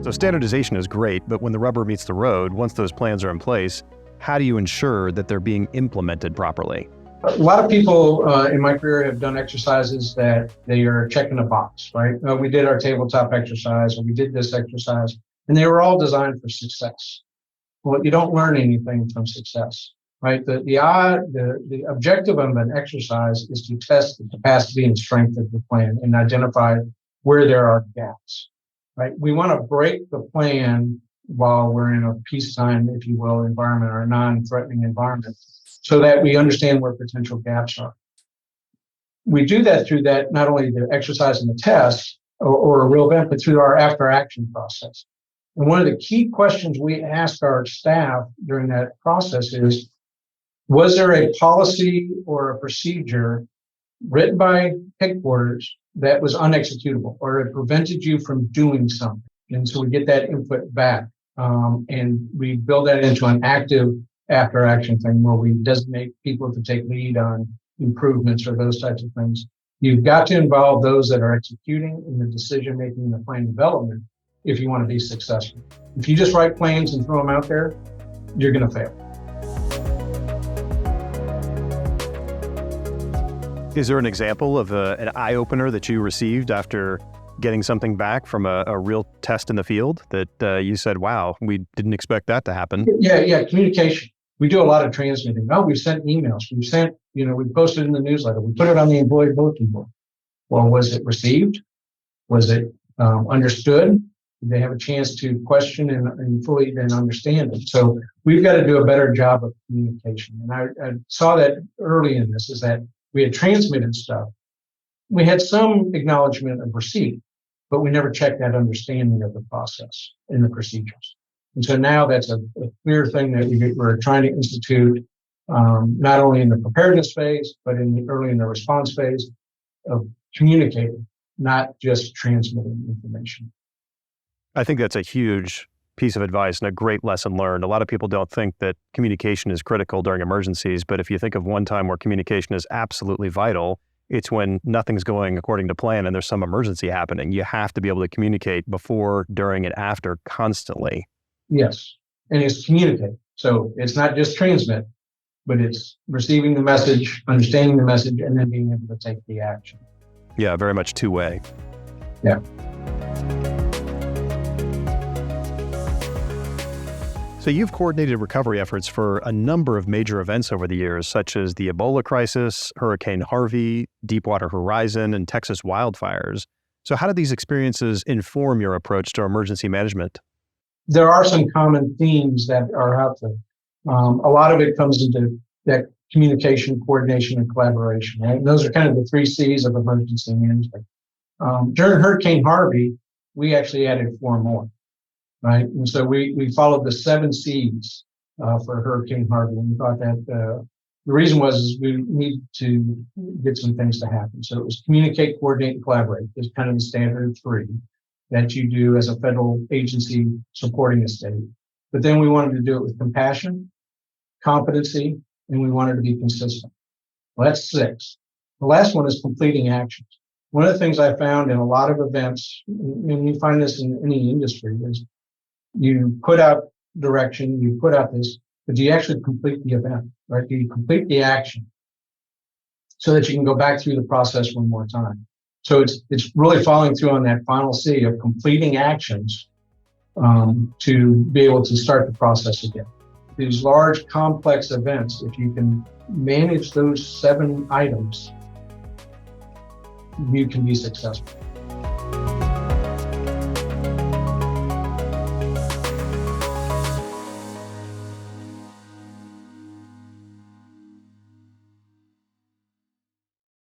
So standardization is great, but when the rubber meets the road, once those plans are in place, how do you ensure that they're being implemented properly? A lot of people in my career have done exercises that they are checking a box, right? We did our tabletop exercise, or we did this exercise, and they were all designed for success. Well, you don't learn anything from success, right? The objective of an exercise is to test the capacity and strength of the plan and identify where there are gaps, right? We want to break the plan while we're in a peacetime, if you will, environment or a non-threatening environment, so that we understand where potential gaps are. We do that through that, not only the exercise and the test or a real event, but through our after action process. And one of the key questions we ask our staff during that process is, was there a policy or a procedure written by headquarters that was unexecutable, or it prevented you from doing something? And so we get that input back, and we build that into an active after action thing where we designate people to take lead on improvements or those types of things. You've got to involve those that are executing in the decision making and the plan development if you want to be successful. If you just write plans and throw them out there, you're going to fail. Is there an example of an eye-opener that you received after getting something back from a real test in the field that you said, wow, we didn't expect that to happen? Yeah, communication. We do a lot of transmitting. We've sent emails. We posted in the newsletter. We put it on the employee bulletin board. Well, was it received? Was it understood? Did they have a chance to question and fully then understand it? So we've got to do a better job of communication. And I saw that early in this, is that we had transmitted stuff. We had some acknowledgement of receipt, but we never checked that understanding of the process and the procedures. And so now that's a clear thing that we're trying to institute, not only in the preparedness phase, but early in the response phase of communicating, not just transmitting information. I think that's a huge piece of advice and a great lesson learned. A lot of people don't think that communication is critical during emergencies, but if you think of one time where communication is absolutely vital, it's when nothing's going according to plan and there's some emergency happening. You have to be able to communicate before, during, and after constantly. Yes, and it's communicate. So it's not just transmit, but it's receiving the message, understanding the message, and then being able to take the action. Yeah, very much two-way. Yeah. So you've coordinated recovery efforts for a number of major events over the years, such as the Ebola crisis, Hurricane Harvey, Deepwater Horizon, and Texas wildfires. So how did these experiences inform your approach to emergency management? There are some common themes that are out there. A lot of it comes into that communication, coordination, and collaboration, right? And those are kind of the 3 C's of emergency management. During Hurricane Harvey, we actually added 4 more. Right. And so we followed the 7 C's for Hurricane Harvey. And we thought that the reason was we need to get some things to happen. So it was communicate, coordinate, and collaborate. It's kind of the standard 3 that you do as a federal agency supporting a state. But then we wanted to do it with compassion, competency, and we wanted to be consistent. Well, that's 6. The last one is completing actions. One of the things I found in a lot of events, and you find this in any industry, is you put out direction, you put out this, but do you actually complete the event, right? Do you complete the action so that you can go back through the process one more time? So it's really following through on that final C of completing actions to be able to start the process again. These large, complex events, if you can manage those 7 items, you can be successful.